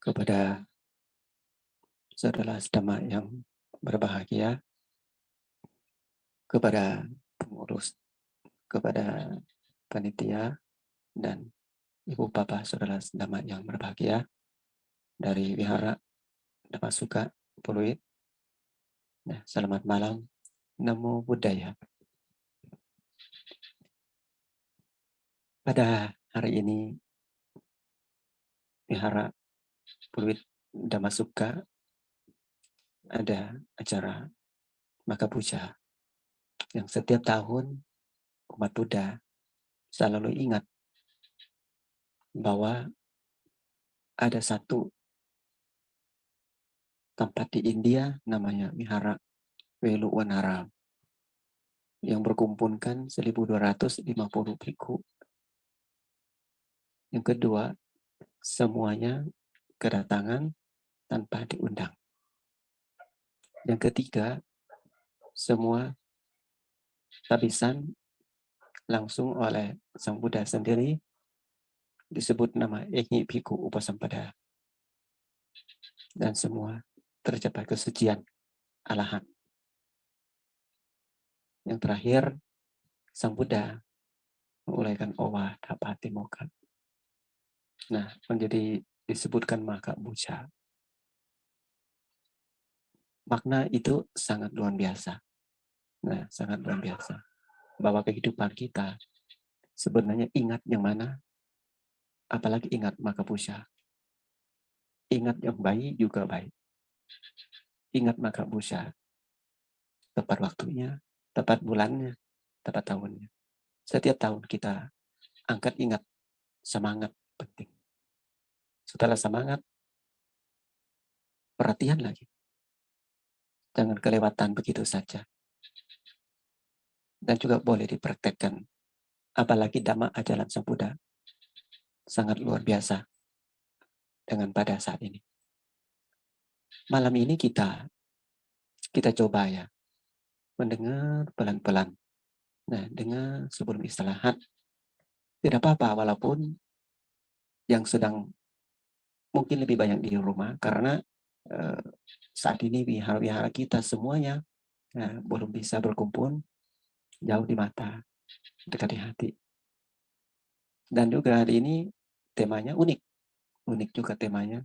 Kepada saudara sedama yang berbahagia, kepada pengurus, kepada panitia, dan ibu bapak saudara sedama yang berbahagia dari Wihara Dhammasukha Pluit. Nah, selamat malam, Namo Buddhaya. Pada hari ini Wihara Pluit Dhammasukha ada acara Maka Puja yang setiap tahun umat Buddha selalu ingat bahwa ada satu tempat di India namanya Wihara Veluwanara yang berkumpulkan 1.250 bhikkhu. Yang kedua, semuanya kedatangan tanpa diundang. Yang ketiga, semua tabisan langsung oleh Sang Buddha sendiri, disebut nama Ehni Bhikkhu Upasampada. Dan semua tercapai kesucian Arahant. Yang terakhir, Sang Buddha menguraikan Owa Dapati Mokha. Nah, menjadi disebutkan Maka Puja. Makna itu sangat luar biasa. Nah, sangat luar biasa. Bahwa kehidupan kita sebenarnya ingat yang mana, apalagi ingat Maka Puja. Ingat yang baik juga baik. Ingat Maka Puja. Tepat waktunya, tepat bulannya, tepat tahunnya. Setiap tahun kita angkat ingat semangat penting. Setelah semangat, perhatian lagi. Jangan kelewatan begitu saja. Dan juga boleh dipraktekkan. Apalagi Dhamma ajaran Sang Buddha. Sangat luar biasa. Dengan pada saat ini. Malam ini kita coba ya. Mendengar pelan-pelan. Nah, dengar sebelum istirahat. Tidak apa-apa walaupun yang sedang mungkin lebih banyak di rumah. Karena saat ini wihara-wihara kita semuanya belum bisa berkumpul jauh di mata, dekat di hati. Dan juga hari ini temanya unik juga temanya.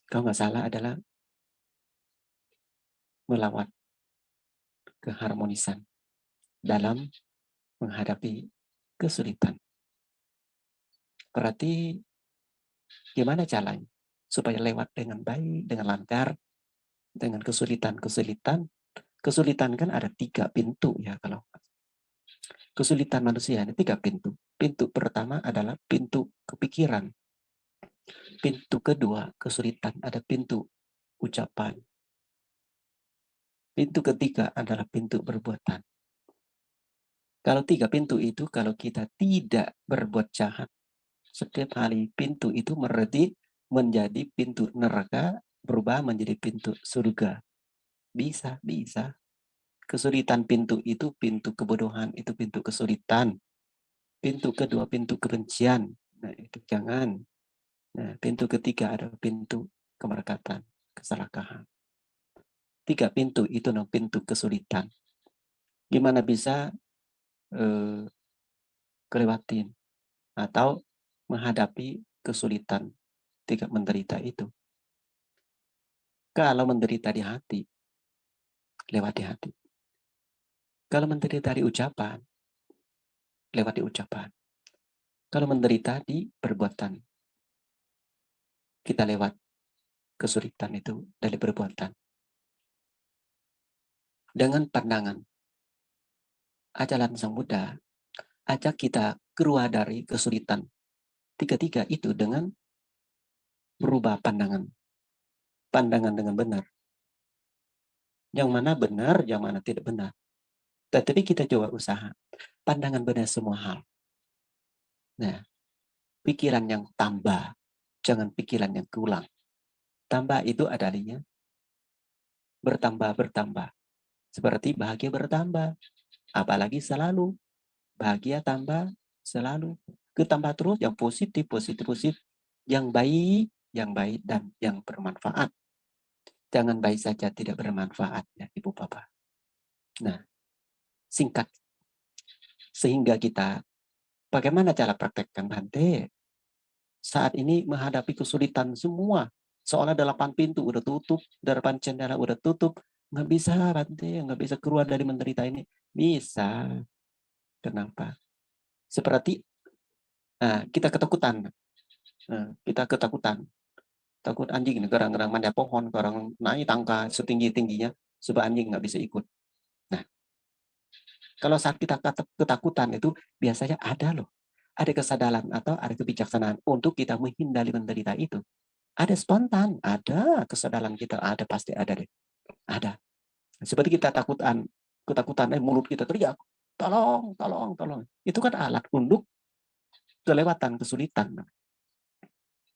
Kalau nggak salah adalah melawat keharmonisan dalam menghadapi kesulitan. Berarti gimana caranya supaya lewat dengan baik, dengan lancar, dengan kesulitan. Kesulitan kan ada 3 pintu ya kalau kesulitan manusia ada 3 pintu. Pintu pertama adalah pintu kepikiran. Pintu kedua kesulitan ada pintu ucapan. Pintu ketiga adalah pintu perbuatan. Kalau 3 pintu itu kalau kita tidak berbuat jahat setiap hari, pintu itu menjadi pintu neraka berubah menjadi pintu surga. Bisa. Kesulitan pintu itu pintu kebodohan, itu pintu kesulitan. Pintu kedua pintu kebencian. Nah, itu jangan. Nah, pintu ketiga adalah pintu kemerkatan, keserakahan. 3 pintu itu pintu kesulitan. Gimana bisa kelewatin atau menghadapi kesulitan, tidak menderita itu? Kalau menderita di hati, lewat di hati. Kalau menderita di ucapan, lewat di ucapan. Kalau menderita di perbuatan, kita lewat kesulitan itu dari perbuatan. Dengan pandangan ajaran Sang Buddha, ajak kita keluar dari kesulitan. 3 itu dengan berubah pandangan. Pandangan dengan benar. Yang mana benar, yang mana tidak benar. Tetapi kita coba usaha. Pandangan benar semua hal. Nah, pikiran yang tambah. Jangan pikiran yang kurang. Tambah itu adanya bertambah. Seperti bahagia bertambah. Apalagi selalu. Bahagia tambah selalu. Ketambah terus yang positif. Yang baik yang baik dan yang bermanfaat. Jangan baik saja tidak bermanfaat ya Ibu Bapak. Nah, singkat. Sehingga kita, bagaimana cara praktekkan Bante? Saat ini menghadapi kesulitan semua. Seolah 8 pintu udah tutup, 8 jendela udah tutup. Nggak bisa Bante, nggak bisa keluar dari menderita ini. Bisa. Kenapa? Seperti kita ketakutan. Kita ketakutan. Takut anjing nih, gerang-gerang manjat pohon, gerang naik tangga setinggi-tingginya, sebab anjing nggak bisa ikut. Nah, kalau saat kita ketakutan itu biasanya ada loh. Ada kesadaran atau ada kebijaksanaan untuk kita menghindari menderita itu. Ada spontan, ada kesadaran kita, ada pasti ada deh. Ada. Seperti kita ketakutan, mulut kita teriak, tolong, tolong, tolong. Itu kan alat untuk kelewatan, kesulitan.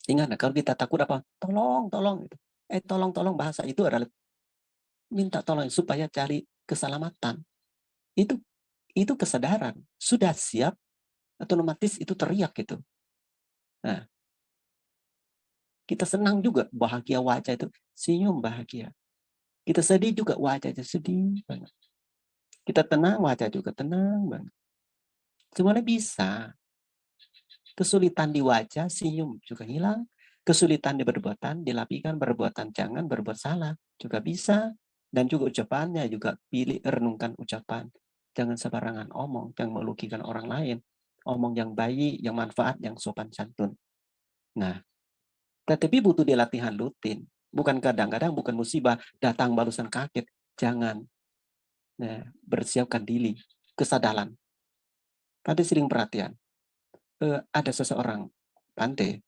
Ingat, kalau kita takut apa? Tolong, tolong. Tolong, tolong, bahasa itu adalah minta tolong supaya cari keselamatan. Itu kesadaran. Sudah siap, otomatis itu teriak gitu. Nah, kita senang juga, bahagia wajah itu, senyum bahagia. Kita sedih juga, wajahnya sedih banget. Kita tenang, wajah juga tenang banget. Semuanya bisa. Kesulitan di wajah, senyum juga hilang. Kesulitan di perbuatan, dilapikan perbuatan jangan berbuat salah. Juga bisa. Dan juga ucapannya juga pilih, renungkan ucapan. Jangan sembarangan omong, jangan melukikan orang lain. Omong yang baik, yang manfaat, yang sopan santun. Nah, tetapi butuh dilatihan rutin. Bukan kadang-kadang, bukan musibah, datang barusan kaget. Jangan. Nah, bersiapkan diri, kesadaran. Pada sering perhatian. Ada seseorang Bante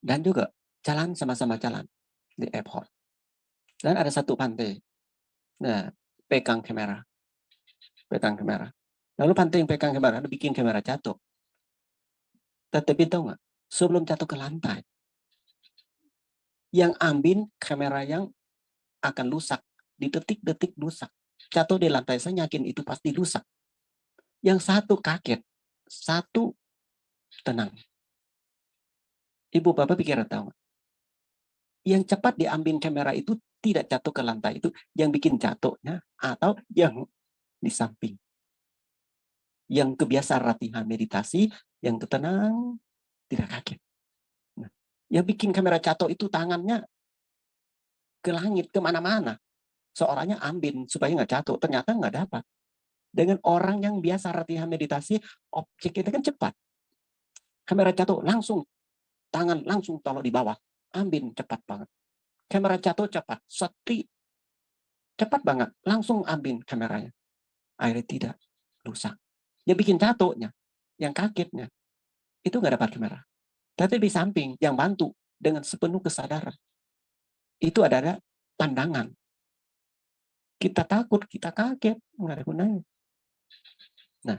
dan juga jalan sama-sama jalan di airport. Dan ada satu Bante, nah, pegang kamera. Lalu Bante yang pegang kamera, bikin kamera jatuh. Tetapi tahu nggak, sebelum jatuh ke lantai, yang ambil kamera yang akan rusak, di detik-detik rusak. Jatuh di lantai, saya yakin itu pasti rusak. Yang satu kaget, satu tenang. Ibu Bapak pikir tahu nggak? Yang cepat diambil kamera itu tidak jatuh ke lantai itu, yang bikin jatuhnya atau yang di samping. Yang kebiasaan latihan meditasi, yang tenang, tidak kaget. Nah, yang bikin kamera jatuh itu tangannya ke langit, kemana-mana. Seorangnya ambil supaya nggak jatuh, ternyata nggak dapat. Dengan orang yang biasa latihan meditasi, objek itu kan cepat. Kamera jatuh, langsung, tangan langsung taruh di bawah. Ambil cepat banget. Kamera jatuh cepat, cepat banget, langsung ambil kameranya. Akhirnya tidak rusak. Yang bikin jatuhnya, yang kagetnya, itu nggak dapat kamera. Tapi di samping yang bantu dengan sepenuh kesadaran, itu adalah pandangan. Kita takut, kita kaget, nggak ada gunanya. Nah,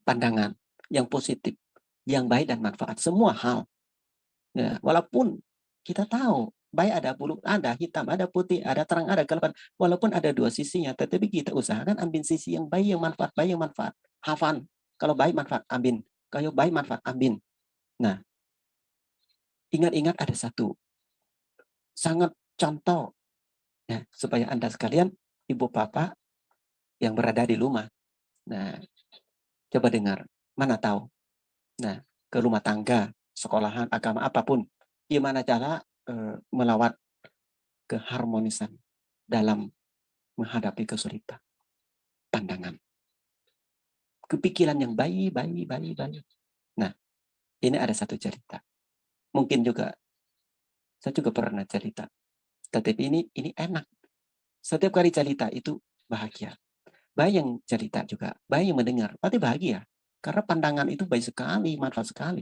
pandangan yang positif, yang baik dan manfaat, semua hal. Nah, walaupun kita tahu, baik ada bulu, ada hitam, ada putih, ada terang, ada gelap, walaupun ada dua sisinya, tetapi kita usahakan ambil sisi yang baik, yang manfaat. Hafan, kalau baik manfaat, ambil. Kalau baik manfaat, ambil. Nah, ingat-ingat ada satu, sangat contoh, ya, supaya Anda sekalian, Ibu Bapak yang berada di rumah. Nah, coba dengar, mana tahu. Nah, ke rumah tangga, sekolahan, agama, apapun. Gimana cara melawat keharmonisan dalam menghadapi kesulitan. Pandangan. Kepikiran yang baik. Nah, ini ada satu cerita. Mungkin juga, saya juga pernah cerita. Tetapi ini enak. Setiap kali cerita itu bahagia. Baik yang cerita juga, baik yang mendengar, pasti bahagia. Karena pandangan itu baik sekali, manfaat sekali.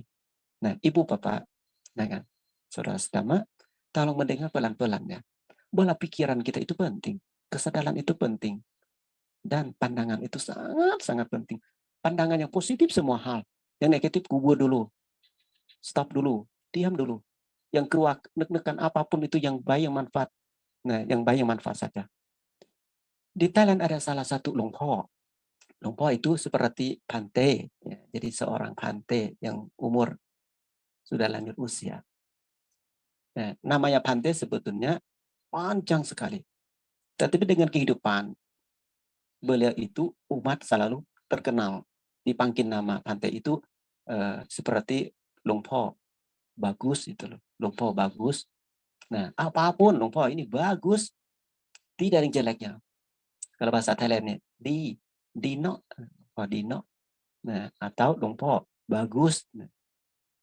Nah, Ibu Bapak, nah kan, Saudara sedama, tolong mendengar pelan-pelan ya. Bola pikiran kita itu penting. Kesadaran itu penting. Dan pandangan itu sangat-sangat penting. Pandangan yang positif semua hal. Yang negatif kubur dulu. Stop dulu. Diam dulu. Yang keluar nek-nekan apapun itu yang baik, yang manfaat. Nah, yang baik, yang manfaat saja. Di Thailand ada salah satu Long Po. Long Po itu seperti Bante. Ya, jadi seorang Bante yang umur sudah lanjut usia. Nah, namanya Bante sebetulnya panjang sekali. Tetapi dengan kehidupan, beliau itu umat selalu terkenal. Dipanggil nama Bante itu seperti Lungpo, bagus itu loh. Lungpo bagus. Nah, apapun Lungpo ini bagus. Tidak ada yang jeleknya. Kalau bahasa Thailandnya, Dino, oh Dino. Nah, atau Lungpo bagus. Nah,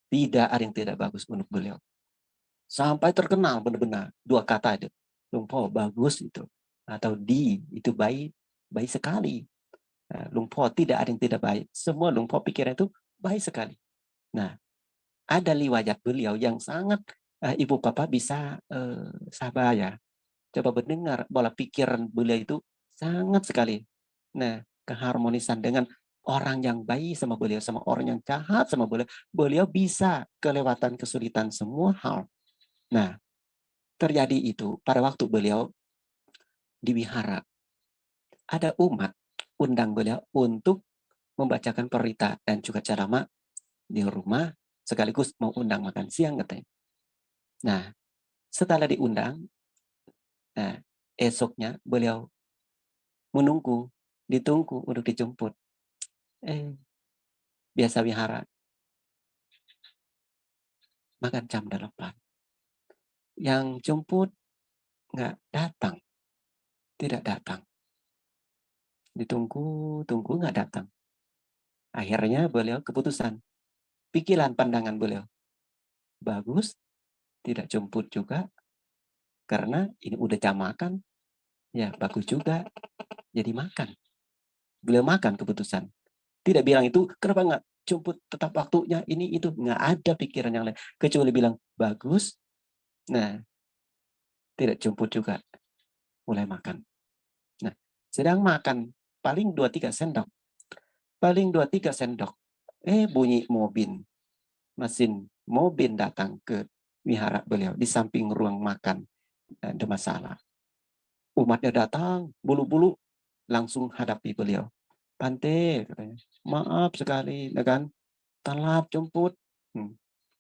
tidak ada yang tidak bagus untuk beliau. Sampai terkenal benar-benar dua kata itu. Lungpo bagus itu. Atau itu baik, baik sekali. Lungpo tidak ada yang tidak baik. Semua Lungpo pikiran itu baik sekali. Nah, ada riwayat beliau yang sangat ibu bapak bisa sabar ya. Coba mendengar bola pikiran beliau itu sangat sekali. Nah, keharmonisan dengan orang yang baik sama beliau, sama orang yang jahat sama beliau, beliau bisa kelewatan kesulitan semua hal. Nah, terjadi itu pada waktu beliau di wihara. Ada umat undang beliau untuk membacakan perita dan juga ceramah di rumah sekaligus mau undang makan siang katanya. Nah, setelah diundang, nah, esoknya beliau menunggu, ditunggu untuk dijemput. Biasa wihara makan jam 8. Yang jemput nggak datang, tidak datang. Ditunggu, tunggu nggak datang. Akhirnya beliau keputusan, pikiran pandangan beliau. Bagus, tidak jemput juga, karena ini udah jam makan, ya bagus juga, jadi makan. Beliau makan keputusan. Tidak bilang itu, kenapa nggak jemput tetap waktunya, ini itu. Nggak ada pikiran yang lain. Kecuali bilang, bagus, nah tidak jemput juga, mulai makan. Nah, sedang makan, paling 2-3 sendok. Paling 2-3 sendok. Bunyi mobil. Mesin mobil datang ke wihara beliau di samping ruang makan. Ada masalah. Umatnya datang, bulu-bulu langsung hadapi beliau. Bante, katanya, maaf sekali, kan? Telat jemput.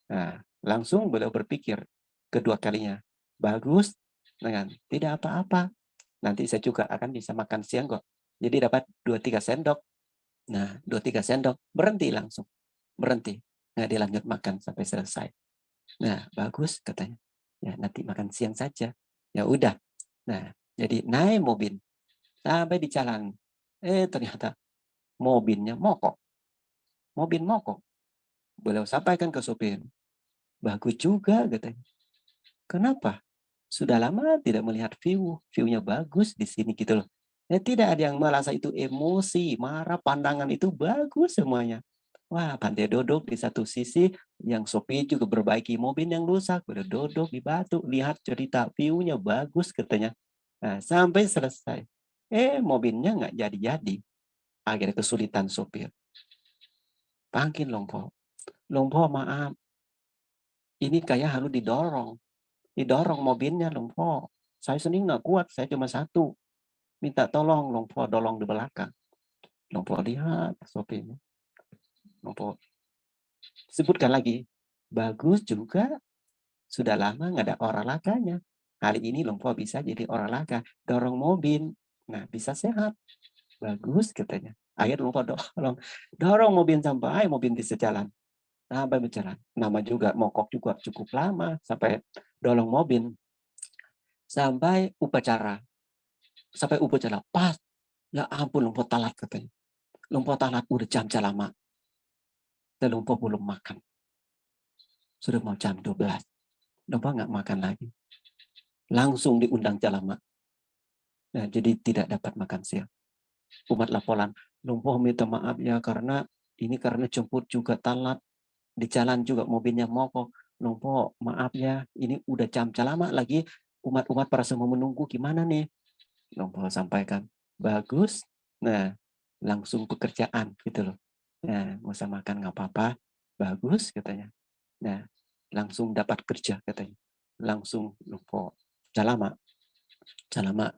Nah, langsung beliau berpikir kedua kalinya, bagus, dengan tidak apa-apa. Nanti saya juga akan bisa makan siang kok. Jadi dapat 2-3 sendok. Nah, 2-3 sendok, berhenti langsung. Berhenti. Nggak dilanjut makan sampai selesai. Nah, bagus katanya. Ya, nanti makan siang saja. Ya udah. Nah, jadi naik mobil. Sampai di jalan. Ternyata mobilnya mogok. Mobil mogok. Beliau sampaikan ke sopir. Bagus juga katanya. Kenapa? Sudah lama tidak melihat view. View-nya bagus di sini gitu loh. Tidak ada yang merasa itu emosi, marah, pandangan itu bagus semuanya. Wah, Bante duduk di satu sisi, yang sopir juga perbaiki mobil yang rusak. Udah duduk di batu, lihat cerita, view-nya bagus katanya. Nah, sampai selesai. Mobilnya nggak jadi-jadi. Akhirnya kesulitan sopir. Panggil Longpo. Longpo maaf, ini kayak harus didorong. Didorong mobilnya Longpo. Saya sendiri nggak kuat, saya cuma satu. Minta tolong Longpo, dorong di belakang. Longpo lihat sopirnya. Longpo sebutkan lagi. Bagus juga. Sudah lama nggak ada olahraganya. Hari ini Longpo bisa jadi olahraga. Dorong mobil. Nah, bisa sehat. Bagus katanya. Akhirnya Longpo dorong mobil sampai mobil bisa jalan. Sampai berjalan. Nama juga mokok juga cukup lama. Sampai dorong mobil. Sampai upacara. Pas. Ya ampun Longpo talat katanya. Longpo talat udah jam-jam lama. Dan Longpo belum makan. Sudah mau jam 12. Longpo nggak makan lagi. Langsung diundang jalama. Nah, jadi tidak dapat makan siang. Umat laporan, Longpo minta maaf ya karena jemput juga talat. Di jalan juga mobilnya mogok. Longpo maaf ya, ini udah jam-jam lama lagi. Umat-umat para semua menunggu gimana nih? Longpo sampaikan, bagus. Nah, langsung pekerjaan gitu loh. Nah, nggak usah makan nggak apa-apa. Bagus katanya. Nah, langsung dapat kerja katanya. Langsung Longpo jalama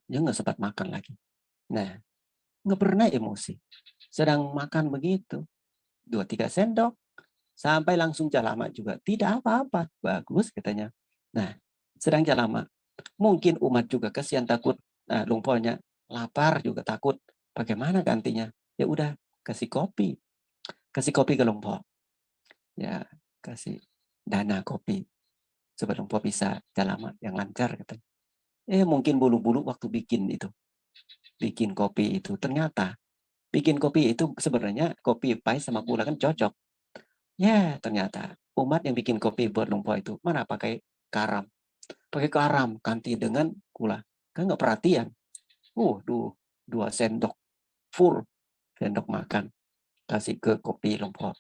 dia nggak sempat makan lagi. Nah, nggak pernah emosi. Sedang makan begitu, 2-3 sendok, sampai langsung jalama juga. Tidak apa-apa, bagus katanya. Nah, sedang lama. Mungkin umat juga kasihan takut. Nah, lumpurnya lapar juga takut. Bagaimana gantinya? Ya udah, kasih kopi. Kasih kopi ke lumpur. Ya, kasih dana kopi. Supaya lumpur bisa lama yang lancar. Katanya. Mungkin bulu-bulu waktu bikin itu. Bikin kopi itu. Ternyata, bikin kopi itu sebenarnya kopi pahit sama gula kan cocok. Ya, ternyata umat yang bikin kopi buat lumpur itu mana pakai garam. Pakai garam ganti dengan gula. Kan nggak perhatian. Duh, 2 sendok full sendok makan kasih ke kopi lumpur.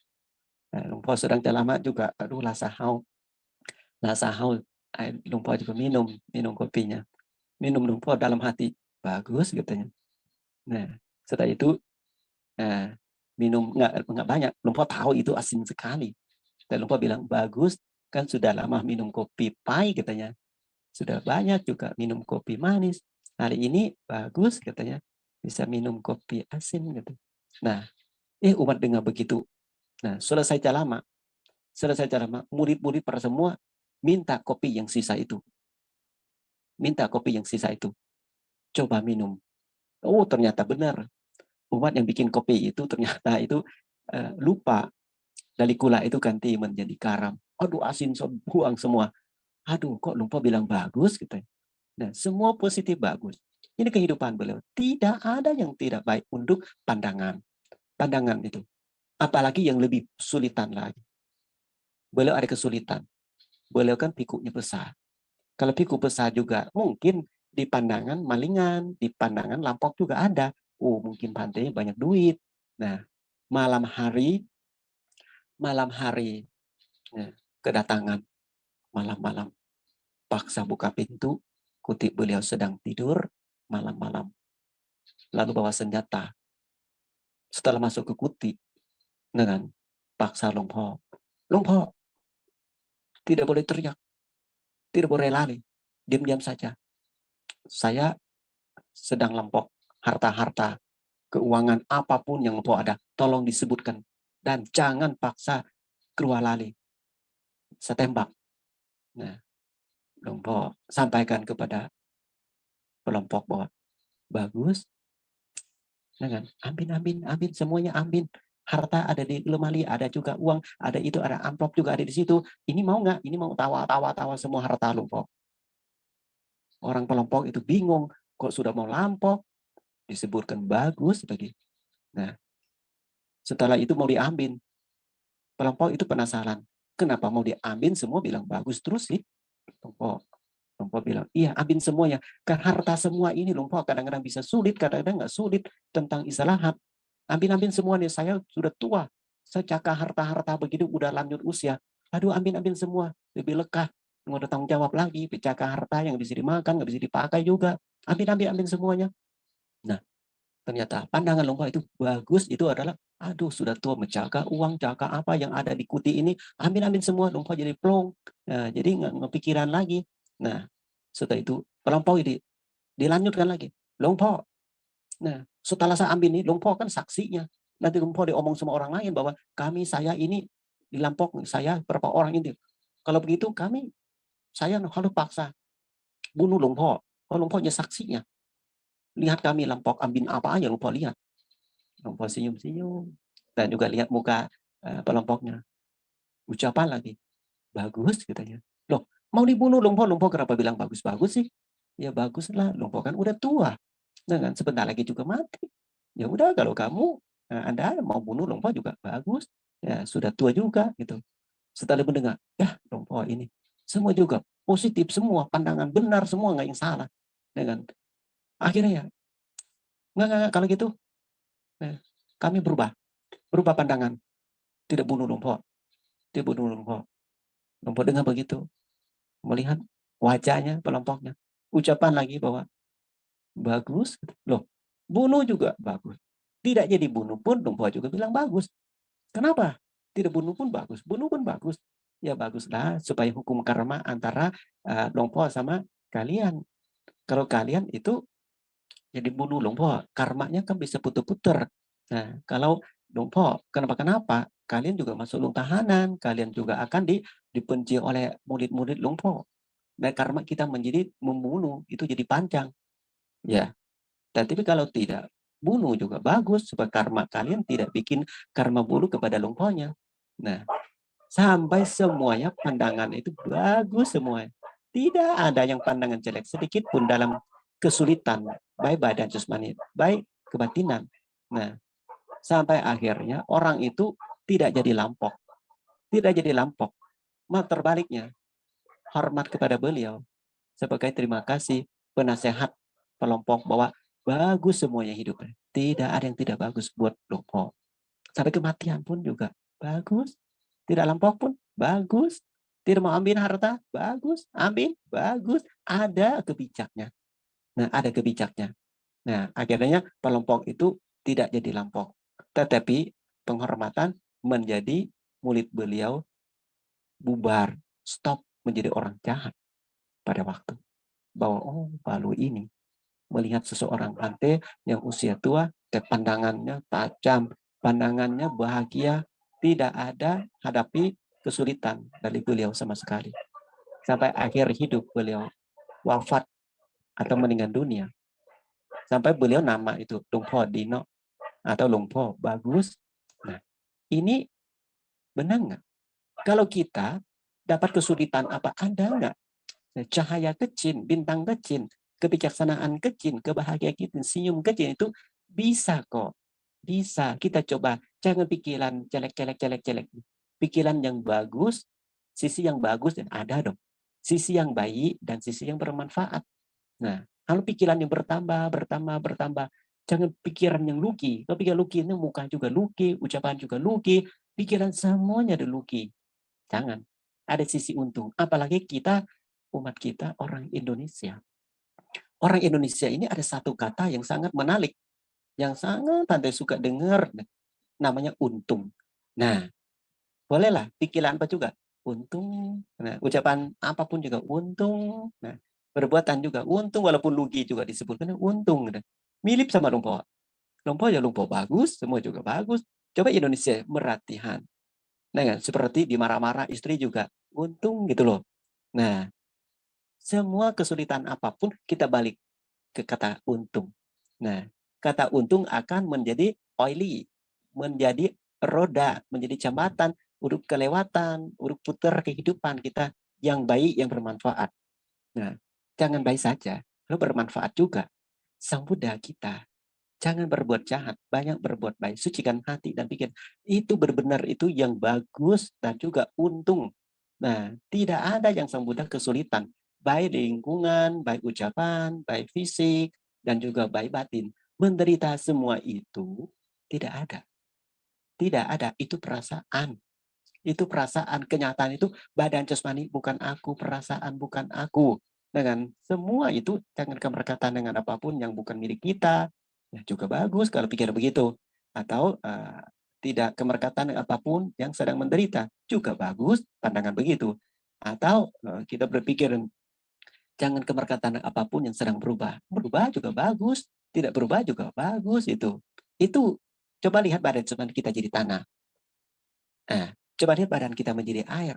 Nah, lumpur sedang lama juga, aduh lah sahau, lumpur juga minum kopinya, minum lumpur dalam hati bagus katanya. Nah, setelah itu minum nggak banyak, lumpur tahu itu asin sekali. Dan lumpur bilang bagus, kan sudah lama minum kopi pahit katanya, sudah banyak juga minum kopi manis. Hari ini bagus katanya, bisa minum kopi asin gitu. Nah, umat dengar begitu. Nah, selesai lama, murid-murid para semua minta kopi yang sisa itu. Minta kopi yang sisa itu. Coba minum. Oh, ternyata benar. Umat yang bikin kopi itu ternyata itu lupa dari gula itu ganti menjadi garam. Aduh, asin, so buang semua. Aduh, kok lupa bilang bagus gitu. Nah, semua positif bagus. Ini kehidupan beliau. Tidak ada yang tidak baik untuk pandangan. Pandangan itu. Apalagi yang lebih sulitan lagi. Beliau ada kesulitan. Beliau kan pikunya besar. Kalau piku besar juga mungkin di pandangan malingan, di pandangan lampok juga ada. Mungkin pantainya banyak duit. Nah, malam hari kedatangan malam-malam paksa buka pintu, kutip beliau sedang tidur malam-malam. Lalu bawa senjata. Setelah masuk ke kuti dengan paksa lumpur. Lumpur, tidak boleh teriak, tidak boleh lari, diam-diam saja. Saya sedang lampok harta-harta keuangan apapun yang lumpur ada, tolong disebutkan. Dan jangan paksa keluar lari. Saya tembak. Nah, lumpur sampaikan kepada kelompok bahwa bagus. Dengan amin, semuanya amin. Harta ada di lemari, ada juga uang, ada itu, ada amplop juga ada di situ. Ini mau nggak? Ini mau tawa semua harta lumpur. Orang kelompok itu bingung, kok sudah mau lampok, disebutkan bagus lagi. Nah, setelah itu mau diambil. Kelompok itu penasaran. Kenapa mau diambil semua bilang bagus terus sih? Lumpur bilang, iya ambil semuanya. Kan harta semua ini lumpur kadang-kadang bisa sulit, kadang-kadang nggak sulit tentang istirahat. Ambil semuanya, saya sudah tua. Saya cakap harta-harta begitu, udah lanjut usia. Aduh ambil semua, lebih lekah. Mau ada tanggung jawab lagi, cakap harta yang bisa dimakan, nggak bisa dipakai juga. Ambil semuanya. Nah, ternyata pandangan lumpur itu bagus, itu adalah aduh sudah tua menjaga uang, jaga apa yang ada di kuti ini, ambil semua, lumpur jadi plong. Nah, jadi nggak pikiran lagi. Nah, setelah itu kelompok ini dilanjutkan lagi. Lumpur. Nah, setelah saya ambil ini, lumpur kan saksinya. Nanti lumpur diomong sama orang lain bahwa saya ini dilampok, saya berapa orang ini. Kalau begitu saya harus paksa bunuh lumpur. Kalau lumpurnya saksinya. Lihat kami lampok ambil apa aja lumpur lihat. Lumpur senyum-senyum. Dan juga lihat muka pelompoknya. Ucapan lagi. Bagus katanya. Loh, mau dibunuh lumpur kenapa bilang bagus-bagus sih? Ya baguslah, lumpur kan udah tua. Dengan sebentar lagi juga mati. Ya udah kalau kamu Anda mau bunuh lumpur juga bagus. Ya sudah tua juga gitu. Setelah mendengar, ya lumpur ini semua juga positif semua, pandangan benar semua, nggak yang salah. Dengan akhirnya ya nggak kalau gitu kami berubah pandangan, tidak bunuh lumpur, tidak bunuh lumpur. Lumpur dengar begitu, melihat wajahnya kelompoknya, ucapan lagi bahwa bagus, loh bunuh juga bagus. Tidak jadi bunuh pun lumpur juga bilang bagus. Kenapa? Tidak bunuh pun bagus, bunuh pun bagus. Ya baguslah supaya hukum karma antara lumpur sama kalian. Kalau kalian itu jadi bunuh lumpur, karmanya kan bisa putar-putar. Nah, kalau lumpur, kenapa? Kalian juga masuk lung tahanan, kalian juga akan dibenci oleh murid-murid lumpur. Dan karma kita menjadi membunuh, itu jadi panjang. Ya, tapi kalau tidak bunuh juga bagus, supaya karma kalian tidak bikin karma buruk kepada lumpurnya. Nah, sampai semuanya pandangan itu bagus semuanya. Tidak ada yang pandangan jelek sedikit pun dalam kesulitan, baik badan jasmani, baik kebatinan. Nah, sampai akhirnya orang itu tidak jadi lampok. Tidak jadi lampok. Malah terbaliknya, hormat kepada beliau sebagai terima kasih penasehat pelompok bahwa bagus semuanya hidupnya. Tidak ada yang tidak bagus buat Lompok. Sampai kematian pun juga bagus. Tidak lampok pun bagus. Tidak mau ambil harta, bagus. Ambil, bagus. Ada kebijaknya. Nah, ada kebijaknya. Nah, akhirnya pelompok itu tidak jadi lampok. Tetapi penghormatan menjadi mulut beliau bubar, stop menjadi orang jahat pada waktu. Bahwa, oh, Palu ini melihat seseorang ante yang usia tua, pandangannya tajam, pandangannya bahagia, tidak ada hadapi kesulitan dari beliau sama sekali. Sampai akhir hidup beliau wafat atau meninggal dunia. Sampai beliau nama itu Lungpo Dino atau Lungpo Bagus. Nah, ini benar nggak? Kalau kita dapat kesulitan apa, ada nggak cahaya kecil, bintang kecil, kebijaksanaan kecil, kebahagiaan kecil, senyum kecil itu bisa kok. Bisa. Kita coba. Jangan pikiran jelek. Pikiran yang bagus, sisi yang bagus dan ada dong. Sisi yang baik dan sisi yang bermanfaat. Nah, kalau pikiran yang bertambah. Jangan pikiran yang luki. Kalau pikiran luki ini muka juga luki, ucapan juga luki, pikiran semuanya ada luki. Jangan. Ada sisi untung. Apalagi kita, umat kita, orang Indonesia. Orang Indonesia ini ada satu kata yang sangat menarik. Yang sangat pandai suka dengar. Namanya untung. Nah, bolehlah pikiran apa juga. Untung. Nah, ucapan apapun juga untung. Nah, perbuatan juga untung. Walaupun lugi juga disebutkan untung. Mirip sama lumpur. Lumpur ya lumpur bagus. Semua juga bagus. Coba Indonesia meratihan. Nah, seperti dimarah-marah istri juga untung gitu loh. Nah, semua kesulitan apapun kita balik ke kata untung. Nah, kata untung akan menjadi oily, menjadi roda, menjadi jembatan, urut kelewatan, urut putar kehidupan kita yang baik, yang bermanfaat. Nah, jangan baik saja, lalu bermanfaat juga. Sang Buddha kita, jangan berbuat jahat, banyak berbuat baik, sucikan hati dan pikir. Itu benar-benar itu yang bagus dan juga untung. Nah, tidak ada yang Sang Buddha kesulitan. Baik lingkungan, baik ucapan, baik fisik, dan juga baik batin. Menderita semua itu tidak ada. Tidak ada, itu perasaan. Itu perasaan, kenyataan itu badan jasmani bukan aku, perasaan bukan aku. Dengan semua itu, jangan kamu berkata dengan apapun yang bukan milik kita. Ya, juga bagus kalau pikir begitu. Atau tidak kemerkatan apapun yang sedang menderita. Juga bagus, pandangan begitu. Atau kita berpikir, jangan kemerkatan apapun yang sedang berubah. Berubah juga bagus, tidak berubah juga bagus itu. Itu coba lihat badan jasmani kita jadi tanah. Nah, coba lihat badan kita menjadi air.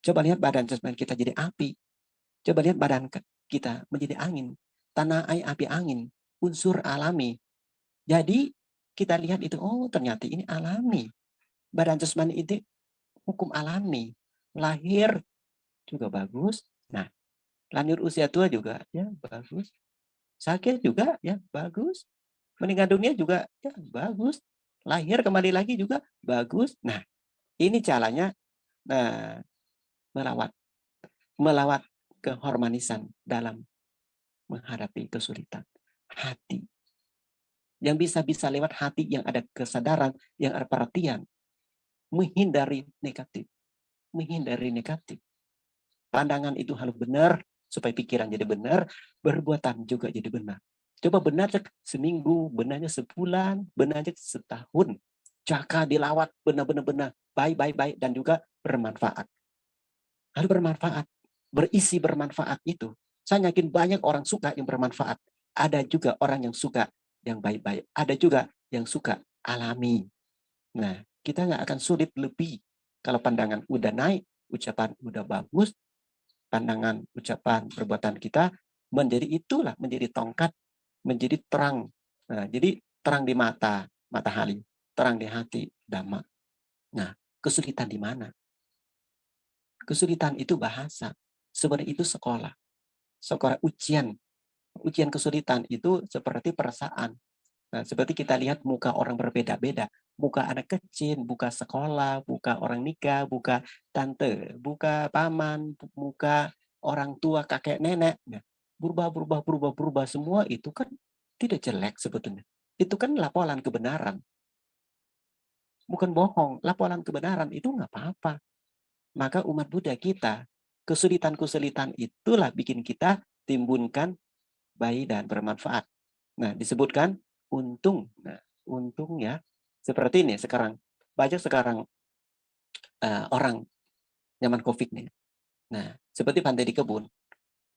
Coba lihat badan jasmani kita jadi api. Coba lihat badan kita menjadi angin. Tanah, air, api, angin. Unsur alami. Jadi kita lihat itu, oh ternyata ini alami. Badan jasmani itu hukum alami. Lahir juga bagus. Nah, lanjut usia tua juga ya bagus. Sakit juga ya bagus. Meninggal dunia juga ya bagus. Lahir kembali lagi juga bagus. Nah, ini caranya melawat keharmonisan dalam menghadapi kesulitan. Hati. Yang bisa lewat hati yang ada kesadaran, yang ada perhatian. Menghindari negatif. Menghindari negatif. Pandangan itu harus benar, supaya pikiran jadi benar, perbuatan juga jadi benar. Coba benar seminggu, benarnya sebulan, benarnya setahun. Jaka dilawat benar-benar baik, dan juga bermanfaat. Harus bermanfaat. Berisi bermanfaat itu. Saya yakin banyak orang suka yang bermanfaat. Ada juga orang yang suka yang baik-baik. Ada juga yang suka alami. Nah, kita nggak akan sulit lebih. Kalau pandangan udah naik, ucapan udah bagus, pandangan, ucapan, perbuatan kita menjadi itulah, menjadi tongkat, menjadi terang. Nah, jadi terang di mata, matahari, terang di hati, Dhamma. Nah, kesulitan di mana? Kesulitan itu bahasa. Sebenarnya itu sekolah. Sekolah ujian. Ujian kesulitan itu seperti perasaan. Nah, seperti kita lihat muka orang berbeda-beda. Muka anak kecil, muka sekolah, muka orang nikah, muka tante, muka paman, muka orang tua, kakek nenek. Nah, berubah semua itu kan tidak jelek sebetulnya. Itu kan laporan kebenaran. Bukan bohong, laporan kebenaran itu nggak apa-apa. Maka umat Buddha kita, kesulitan-kesulitan itulah bikin kita timbulkan baik dan bermanfaat. Nah, disebutkan untung. Nah, untungnya seperti ini sekarang. Banyak sekarang orang nyaman COVID nih. Nah, seperti Bante di kebun.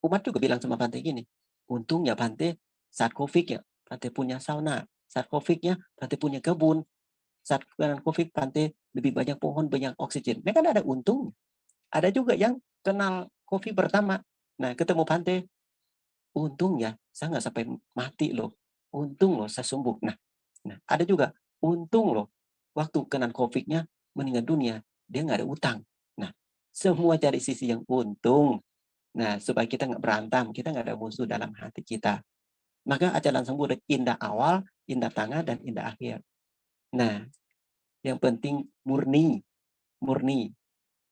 Umat juga bilang sama Bante gini, untungnya Bante saat COVID ya, Bante punya sauna. Saat COVID-nya, Bante punya kebun. Saat COVID, Bante lebih banyak pohon, banyak oksigen. Nah, kan ada untung. Ada juga yang kenal COVID pertama. Nah, ketemu Bante, untungnya saya nggak sampai mati loh. Untung loh saya sembuh. Nah, ada juga untung loh waktu kena COVID-nya meninggal dunia dia nggak ada utang. Nah, semua cari sisi yang untung. Nah, supaya kita nggak berantem, kita nggak ada musuh dalam hati kita. Maka ajaran Sang Buddha indah awal, indah tengah, dan indah akhir. Nah, yang penting murni, murni.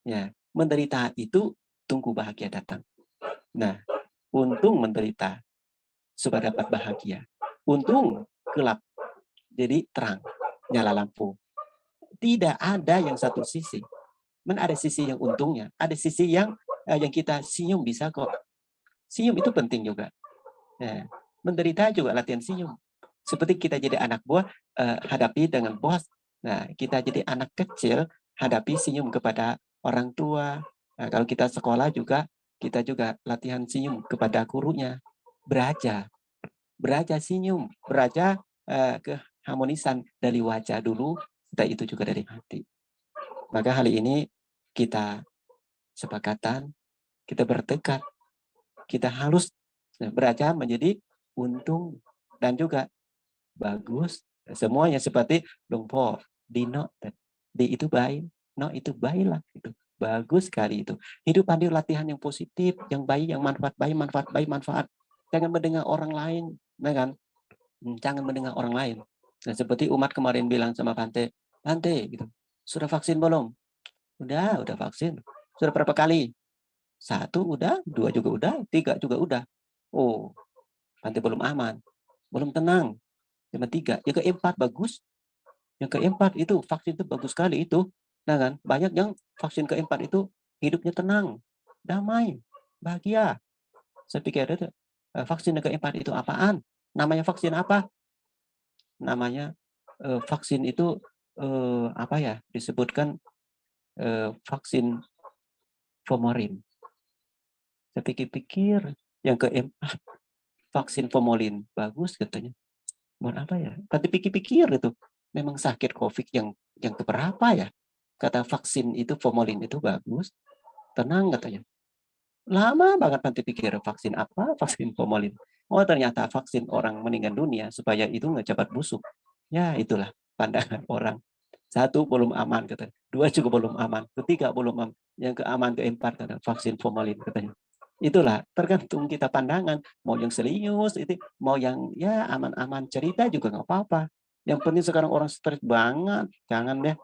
Ya, menderita itu tunggu bahagia datang. Nah, untung menderita supaya dapat bahagia. Untung gelap jadi terang, nyala lampu. Tidak ada yang satu sisi. Ada sisi yang untungnya, ada sisi yang kita senyum bisa kok. Senyum itu penting juga. Nah, menderita juga latihan senyum. Seperti kita jadi anak buah, hadapi dengan bos. Nah, kita jadi anak kecil, hadapi senyum kepada orang tua. Nah, kalau kita sekolah juga, kita juga latihan senyum kepada gurunya. Beraja senyum, beraja keharmonisan dari wajah dulu, setelah itu juga dari hati. Maka hari ini kita sepakatan, kita bertekad, kita harus beraja menjadi untung dan juga bagus. Semuanya seperti Dong Po, Dino, di itu baik, no itu baiklah. Itu bagus sekali itu. Hidup pada latihan yang positif, yang baik, yang manfaat baik, manfaat baik, manfaat. Jangan mendengar orang lain, kan? Jangan mendengar orang lain. Nah, seperti umat kemarin bilang sama Bante, Bante, gitu, sudah vaksin belum? Udah vaksin. Sudah berapa kali? 1 udah, 2 juga udah, 3 juga udah. Oh, Bante belum aman, belum tenang. Yang ketiga, yang keempat bagus. Yang keempat itu vaksin itu bagus sekali itu. Nah kan, banyak yang vaksin keempat itu hidupnya tenang, damai, bahagia. Saya pikir itu vaksin yang keempat itu apaan? Namanya vaksin apa? Namanya vaksin itu apa ya? Disebutkan vaksin formalin. Saya pikir-pikir yang keempat vaksin formalin bagus katanya. Buat apa ya? Tadi pikir-pikir itu memang sakit COVID yang keberapa ya? Kata vaksin itu formalin itu bagus, tenang katanya. Lama banget nanti pikir vaksin apa, vaksin formalin. Oh ternyata vaksin orang meninggal dunia supaya itu nggak cepat busuk. Ya itulah pandangan orang. 1 belum aman katanya, 2 juga belum aman, ketiga belum aman, yang keaman keempat katanya vaksin formalin katanya. Itulah tergantung kita pandangan, mau yang serius itu, mau yang ya aman-aman cerita juga nggak apa-apa. Yang penting sekarang orang stres banget, jangan deh.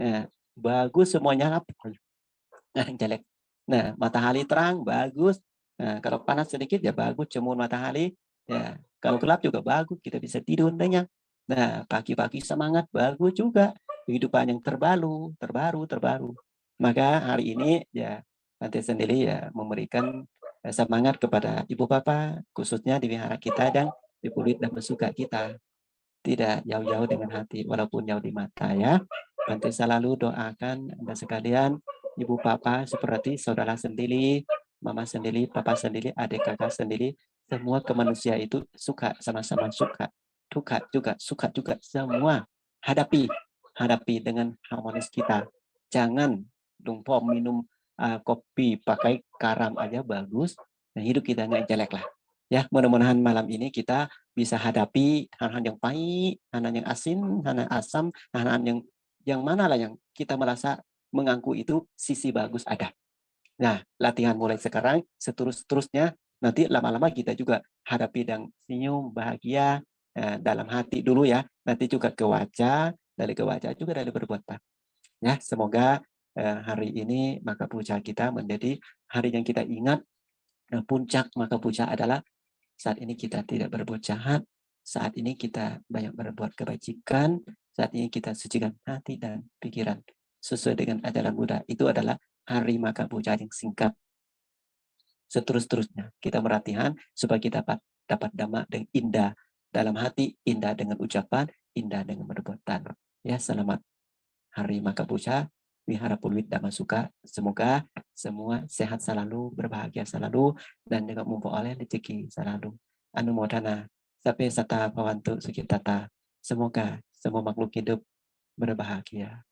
Nah, bagus semuanya apa? Nah, jelek. Nah, matahari terang bagus. Nah, kalau panas sedikit ya bagus cemur matahari. Ya, kalau gelap juga bagus, kita bisa tidur nyenyak. Nah, pagi-pagi semangat bagus juga. Kehidupan yang terbaru. Maka hari ini ya Bante sendiri ya memberikan semangat kepada ibu bapa khususnya di wihara kita dan di kulit dan bersuka kita. Tidak jauh-jauh dengan hati walaupun jauh di mata ya. Bante selalu doakan Anda sekalian, ibu papa seperti saudara sendiri, mama sendiri, papa sendiri, adik kakak sendiri, semua ke manusia itu suka, sama-sama suka. Suka juga semua. Hadapi dengan harmonis kita. Jangan lumpur minum kopi pakai garam aja bagus, nah hidup kita nggak jelek lah. Ya, mudah-mudahan malam ini kita bisa hadapi hal-hal yang pahit, hal-hal yang asin, hal-hal asam, hal-hal yang mana lah yang kita merasa mengaku itu sisi bagus ada. Nah, latihan mulai sekarang, seterusnya nanti lama-lama kita juga hadapi dengan senyum, bahagia dalam hati dulu ya. Nanti juga ke wajah, dari ke wajah juga dari perbuatan. Ya, semoga hari ini maka puja kita menjadi hari yang kita ingat. Puncak maka puja adalah saat ini kita tidak berbuat jahat, saat ini kita banyak berbuat kebajikan, saat ini kita sucikan hati dan pikiran sesuai dengan ajaran Buddha. Itu adalah hari maka puja yang singkat. Seterusnya kita merhatikan supaya kita dapat dhamma dengan indah dalam hati, indah dengan ucapan, indah dengan perbuatan. Ya, selamat hari maka puja. Wihara Pulwit Dhamma Suka. Semoga semua sehat selalu, berbahagia selalu, dan juga memperoleh rezeki selalu. Anumodana. Sape sata pawantu sukitata. Semoga semua makhluk hidup berbahagia.